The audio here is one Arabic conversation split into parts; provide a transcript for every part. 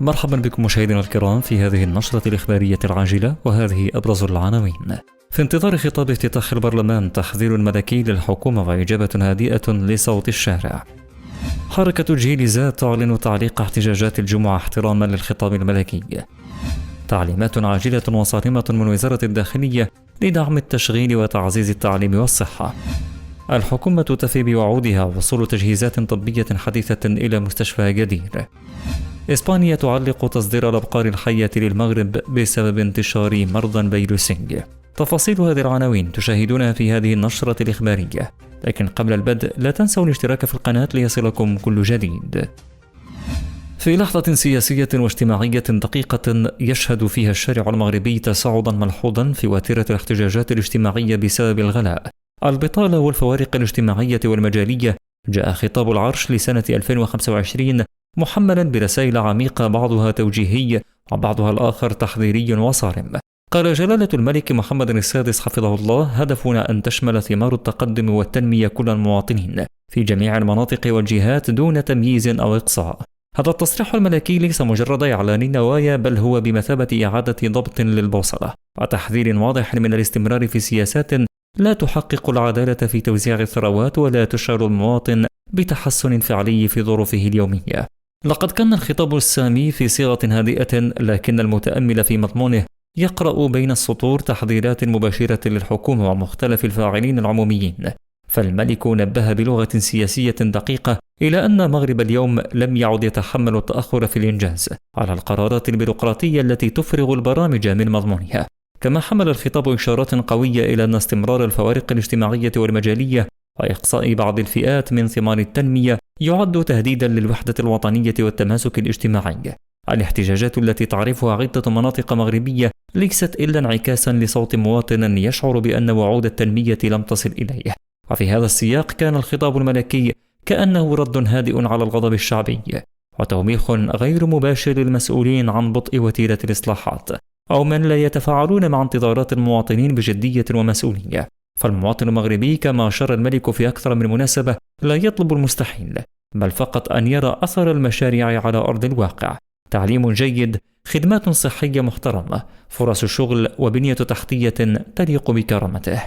مرحبا بكم مشاهدينا الكرام في هذه النشرة الإخبارية العاجلة، وهذه أبرز العناوين. في انتظار خطاب افتتاح البرلمان تحذير ملكي للحكومة وإجابة هادئة لصوت الشارع. حركة جيل زاد تعلن تعليق احتجاجات الجمعة احتراما للخطاب الملكي. تعليمات عاجلة وصارمة من وزارة الداخلية لدعم التشغيل وتعزيز التعليم والصحة. الحكومة تفي بوعودها وصول تجهيزات طبية حديثة إلى مستشفى جدير. إسبانيا تعلق تصدير الأبقار الحية للمغرب بسبب انتشار مرضى فيروسي. تفاصيل هذه العناوين تشاهدونها في هذه النشرة الإخبارية، لكن قبل البدء لا تنسوا الاشتراك في القناة ليصلكم كل جديد. في لحظة سياسية واجتماعية دقيقة يشهد فيها الشارع المغربي تصاعدا ملحوظا في وتيرة الاحتجاجات الاجتماعية بسبب الغلاء، البطالة والفوارق الاجتماعية والمجالية، جاء خطاب العرش لسنة 2025 محملا برسائل عميقة بعضها توجيهي وبعضها الآخر تحذيري وصارم. قال جلالة الملك محمد السادس حفظه الله: هدفنا أن تشمل ثمار التقدم والتنمية كل المواطنين في جميع المناطق والجهات دون تمييز أو إقصاء. هذا التصريح الملكي ليس مجرد إعلان نوايا، بل هو بمثابة إعادة ضبط للبوصلة وتحذير واضح من الاستمرار في سياسات لا تحقق العدالة في توزيع الثروات ولا تشعر المواطن بتحسن فعلي في ظروفه اليومية. لقد كان الخطاب السامي في صيغة هادئة، لكن المتأمل في مضمونه يقرأ بين السطور تحذيرات مباشرة للحكومة ومختلف الفاعلين العموميين. فالملك نبه بلغة سياسية دقيقة إلى أن المغرب اليوم لم يعد يتحمل التأخر في الإنجاز على القرارات البيروقراطية التي تفرغ البرامج من مضمونها. كما حمل الخطاب إشارات قوية إلى أن استمرار الفوارق الاجتماعية والمجالية وإقصاء بعض الفئات من ثمار التنمية يعد تهديدا للوحدة الوطنية والتماسك الاجتماعي. الاحتجاجات التي تعرفها عدة مناطق مغربية ليست إلا انعكاسا لصوت مواطن يشعر بأن وعود التنمية لم تصل إليه. وفي هذا السياق كان الخطاب الملكي كأنه رد هادئ على الغضب الشعبي وتوبيخ غير مباشر للمسؤولين عن بطء وتيرة الإصلاحات أو من لا يتفاعلون مع انتظارات المواطنين بجدية ومسؤولية. فالمواطن المغربي كما أشار الملك في أكثر من مناسبة لا يطلب المستحيل، بل فقط أن يرى أثر المشاريع على أرض الواقع: تعليم جيد، خدمات صحية محترمة، فرص شغل وبنية تحتية تليق بكرامته.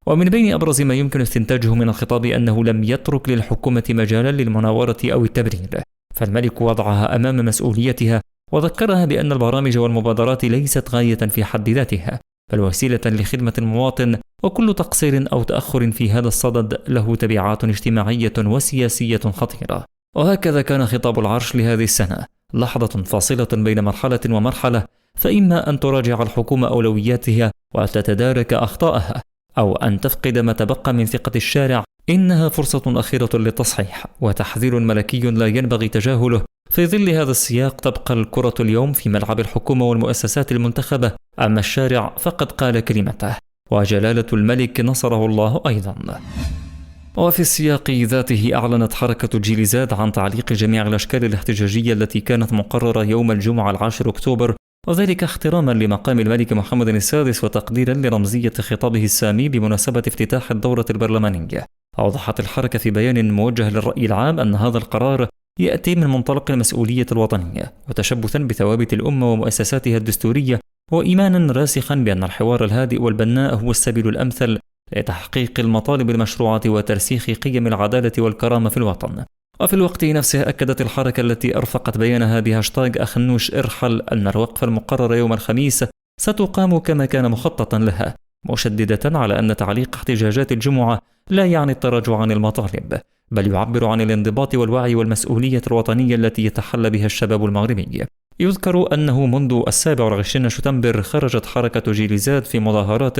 ومن بين أبرز ما يمكن استنتاجه من الخطاب أنه لم يترك للحكومة مجالا للمناورة أو التبرير، فالملك وضعها أمام مسؤوليتها وذكرها بأن البرامج والمبادرات ليست غاية في حد ذاتها، بل وسيلة لخدمة المواطن، وكل تقصير أو تأخر في هذا الصدد له تبعات اجتماعية وسياسية خطيرة. وهكذا كان خطاب العرش لهذه السنة، لحظة فاصلة بين مرحلة ومرحلة، فإما أن تراجع الحكومة أولوياتها وتتدارك أخطائها، أو أن تفقد ما تبقى من ثقة الشارع. إنها فرصة أخيرة للتصحيح وتحذير ملكي لا ينبغي تجاهله. في ظل هذا السياق تبقى الكرة اليوم في ملعب الحكومة والمؤسسات المنتخبة، أما الشارع فقد قال كلمته، وجلالة الملك نصره الله أيضا. وفي السياق ذاته أعلنت حركة جيل زاد عن تعليق جميع الأشكال الاحتجاجية التي كانت مقررة يوم الجمعة 10 أكتوبر، وذلك احتراما لمقام الملك محمد السادس وتقديرا لرمزية خطابه السامي بمناسبة افتتاح الدورة البرلمانية. أوضحت الحركة في بيان موجه للرأي العام أن هذا القرار يأتي من منطلق المسؤولية الوطنية وتشبثا بثوابت الأمة ومؤسساتها الدستورية، وإيمانا راسخا بأن الحوار الهادئ والبناء هو السبيل الأمثل لتحقيق المطالب المشروعة وترسيخ قيم العدالة والكرامة في الوطن. وفي الوقت نفسه أكدت الحركة التي أرفقت بيانها بهاشتاغ أخنوش ارحل أن الوقفة المقررة يوم الخميس ستقام كما كان مخططا لها، مشددة على أن تعليق احتجاجات الجمعة لا يعني التراجع عن المطالب، بل يعبر عن الانضباط والوعي والمسؤولية الوطنية التي يتحلى بها الشباب المغربي. يذكر أنه منذ 27 شتنبر خرجت حركة جيل زاد في مظاهرات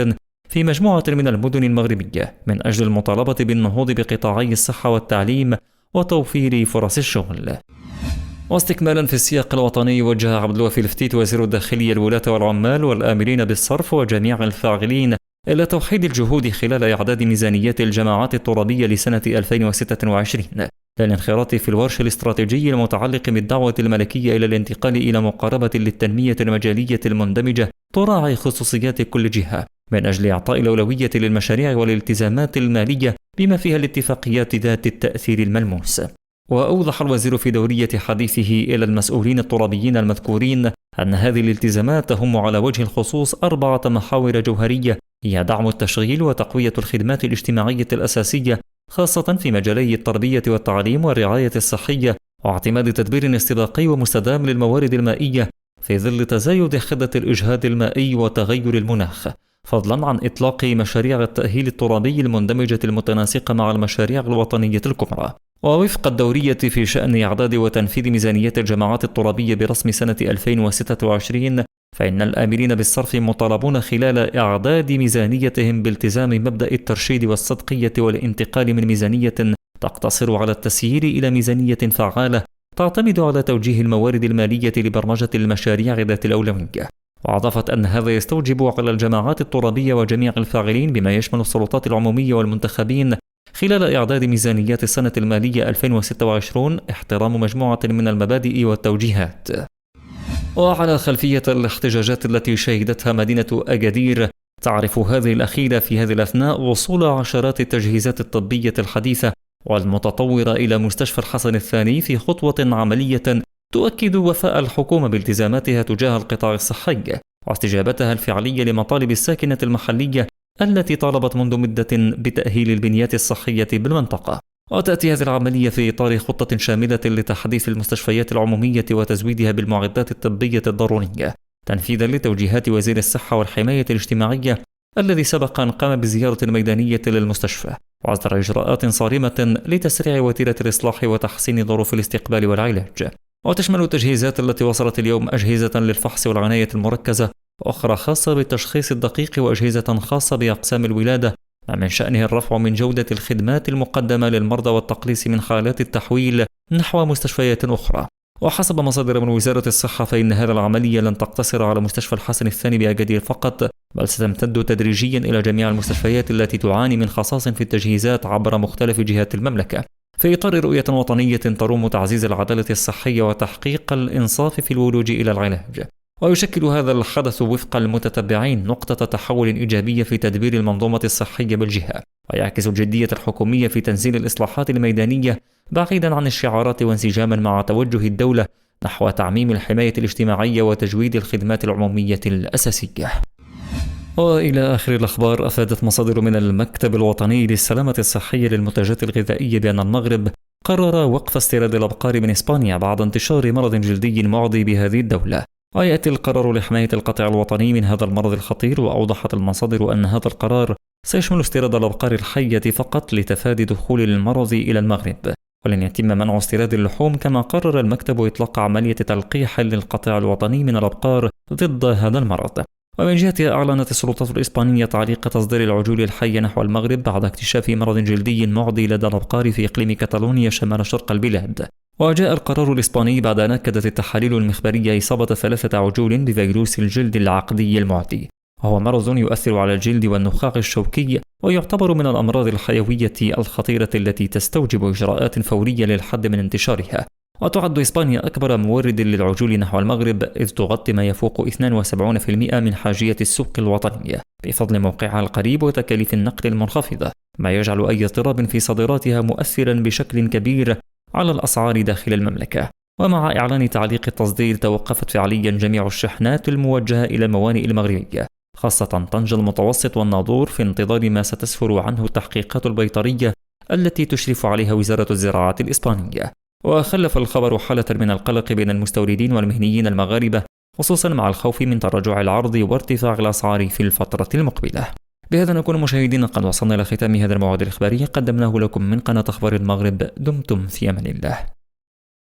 في مجموعة من المدن المغربية من أجل المطالبة بالنهوض بقطاعي الصحة والتعليم وتوفير فرص الشغل. واستكمالا في السياق الوطني، وجه عبد الوافي الفتيت وزير الداخلية الولاة والعمال والآمرين بالصرف وجميع الفاعلين إلى توحيد الجهود خلال إعداد ميزانيات الجماعات الترابية لسنة 2026 للانخراط في الورش الاستراتيجي المتعلق بالدعوة الملكية إلى الانتقال إلى مقاربة للتنمية المجالية المندمجة تراعي خصوصيات كل جهة من أجل إعطاء الأولوية للمشاريع والالتزامات المالية بما فيها الاتفاقيات ذات التأثير الملموس. وأوضح الوزير في دورية حديثه إلى المسؤولين الترابيين المذكورين أن هذه الالتزامات تهم على وجه الخصوص 4 محاور جوهرية، هي دعم التشغيل وتقوية الخدمات الاجتماعية الأساسية خاصة في مجالي التربية والتعليم والرعاية الصحية، واعتماد تدبير استباقي ومستدام للموارد المائية في ظل تزايد حدة الإجهاد المائي وتغير المناخ، فضلا عن إطلاق مشاريع التأهيل الترابي المندمجة المتناسقة مع المشاريع الوطنية الكبرى. ووفق الدورية في شأن إعداد وتنفيذ ميزانية الجماعات الترابية برسم سنة 2026، فإن الآمرين بالصرف مطالبون خلال إعداد ميزانيتهم بالتزام مبدأ الترشيد والصدقية والانتقال من ميزانية تقتصر على التسيير إلى ميزانية فعالة تعتمد على توجيه الموارد المالية لبرمجة المشاريع ذات الأولوية. وأضافت أن هذا يستوجب على الجماعات الترابية وجميع الفاعلين بما يشمل السلطات العمومية والمنتخبين خلال إعداد ميزانيات السنة المالية 2026 احترام مجموعة من المبادئ والتوجيهات. وعلى خلفية الاحتجاجات التي شهدتها مدينة أكادير، تعرف هذه الأخيرة في هذه الأثناء وصول عشرات التجهيزات الطبية الحديثة والمتطورة إلى مستشفى الحسن الثاني في خطوة عملية تؤكد وفاء الحكومة بالتزاماتها تجاه القطاع الصحي واستجابتها الفعلية لمطالب الساكنة المحلية التي طالبت منذ مدة بتأهيل البنيات الصحية بالمنطقة. وتأتي هذه العملية في إطار خطة شاملة لتحديث المستشفيات العمومية وتزويدها بالمعدات الطبية الضرورية تنفيذا لتوجيهات وزير الصحة والحماية الاجتماعية الذي سبق أن قام بزيارة ميدانية للمستشفى وأصدر إجراءات صارمة لتسريع وتيرة الإصلاح وتحسين ظروف الاستقبال والعلاج. وتشمل التجهيزات التي وصلت اليوم أجهزة للفحص والعناية المركزة وأخرى خاصة بالتشخيص الدقيق وأجهزة خاصة بأقسام الولادة، من شأنه الرفع من جودة الخدمات المقدمة للمرضى والتقليص من حالات التحويل نحو مستشفيات أخرى. وحسب مصادر من وزارة الصحة فإن هذه العملية لن تقتصر على مستشفى الحسن الثاني بأكادير فقط، بل ستمتد تدريجيا إلى جميع المستشفيات التي تعاني من خصاص في التجهيزات عبر مختلف جهات المملكة، في إطار رؤية وطنية تروم تعزيز العدالة الصحية وتحقيق الإنصاف في الولوج إلى العلاج. ويشكل هذا الحدث وفق المتتبعين نقطة تحول إيجابية في تدبير المنظومة الصحية بالجهة، ويعكس الجدية الحكومية في تنزيل الإصلاحات الميدانية بعيدا عن الشعارات وانسجاما مع توجه الدولة نحو تعميم الحماية الاجتماعية وتجويد الخدمات العمومية الأساسية. وإلى آخر الأخبار، أفادت مصادر من المكتب الوطني للسلامة الصحية للمنتجات الغذائية بأن المغرب قرر وقف استيراد الأبقار من إسبانيا بعد انتشار مرض جلدي معدي بهذه الدولة. ويأتي القرار لحماية القطاع الوطني من هذا المرض الخطير، وأوضحت المصادر أن هذا القرار سيشمل استيراد الأبقار الحية فقط لتفادي دخول المرض إلى المغرب، ولن يتم منع استيراد اللحوم. كما قرر المكتب إطلاق عملية تلقيح للقطاع الوطني من الأبقار ضد هذا المرض. ومن جهتها أعلنت السلطات الإسبانية تعليق تصدير العجول الحية نحو المغرب بعد اكتشاف مرض جلدي معدي لدى الأبقار في إقليم كاتالونيا شمال شرق البلاد. وجاء القرار الإسباني بعد أن أكدت التحاليل المخبرية إصابة 3 عجول بفيروس الجلد العقدي المعدي، وهو مرض يؤثر على الجلد والنخاع الشوكي ويعتبر من الأمراض الحيوية الخطيرة التي تستوجب إجراءات فورية للحد من انتشارها. وتعد إسبانيا أكبر مورد للعجول نحو المغرب، إذ تغطي ما يفوق 72% من حاجية السوق الوطنية بفضل موقعها القريب وتكاليف النقل المنخفضة، ما يجعل أي اضطراب في صادراتها مؤثرا بشكل كبير على الأسعار داخل المملكة. ومع إعلان تعليق التصدير توقفت فعليا جميع الشحنات الموجهة إلى الموانئ المغربية، خاصة طنجة المتوسط والناظور، في انتظار ما ستسفر عنه التحقيقات البيطرية التي تشرف عليها وزارة الزراعة الإسبانية. وخلف الخبر حالة من القلق بين المستوردين والمهنيين المغاربة، خصوصا مع الخوف من تراجع العرض وارتفاع الأسعار في الفترة المقبلة. بهذا نكون مشاهدينا قد وصلنا إلى ختام هذا الموعد الإخباري قدمناه لكم من قناة أخبار المغرب. دمتم في أمان الله.